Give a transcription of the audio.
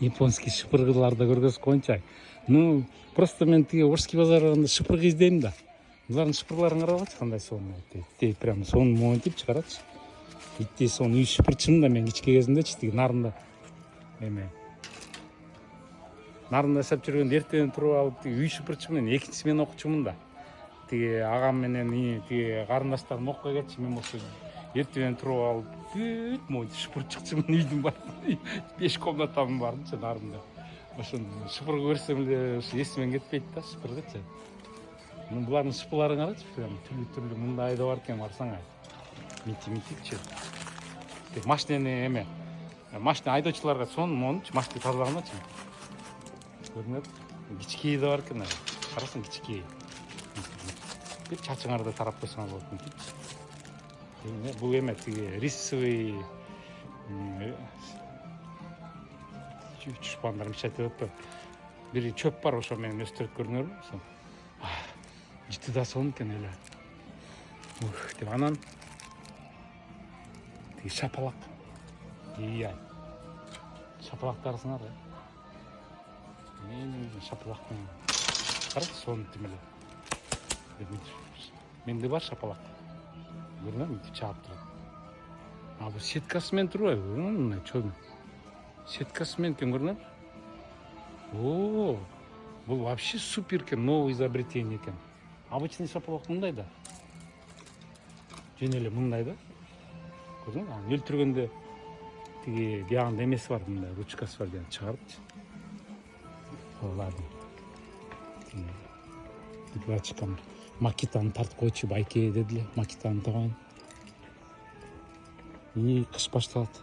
японский шыпыргыларды көргөзүп коеюнчу. Ну просто мен тиги Орский базар барганда шыпыргы издейм да. Булардын шыпырларын карабачы кандай сонун айтты. Прям сонун монтип чыгарачы. Итти сонун үй шыпырчымын да мен кичке кезимдечи тиги нарында эме. Нарында жашап жүргөндө эртеден туруп алып тиги үй шыпырчымын, экинчи смена окуучумун да. Тиги агам менен тиги карындаштарым окууга кетчү, мен болсо эртеден туруп алып бүт монтип шыпырып чыкчумун үйдүн баарын. 5 комнатамын бардычы нарында. Ошону шыпыргы көрсөм эле ушу эсимен кетпейт да шыпыргычы. Ну булардын шыпыларын карачы, прям түрлүү мындай да бар экен, барсаң митипчи. Тек машинени эме, машина айдоочуларга сонун мончу, машина тазалаганачы. Көрүнөт, кичкеи да бар экен, карасаң кичкеи. Бир чачыңарды тарап койсоңор болот митипчи. Бул эме тиги рисовый чушпандар айтып атпайбы. Бир чөп бар, ошо менен өстүрүп көрүңөрбү. Ошо жыты да сонун экен эле. Деп анан тиги шапалак. Шапалактарсыңар. Шапалактын карачы сонун тим эле. Менде бар шапалак. Көрүнөбү, мынтип чаап турат. Бул сеткасы менен турбайбы? Мына чөбү. Сеткасы менен экен, көрүнөбү? Бул вообще супер экен, новое изобретение экен. Обычный шапалак мындай да. Жөн эле мындай да. Көрдүңбү? Өлтүргөндө тиги биягында эмеси бар, мындай ручкасы бар деген чыгарыпчы. Ладно. Врачкам макитаны тартып койчу, байке дедиле, макитаны табайын. Кыш башталат.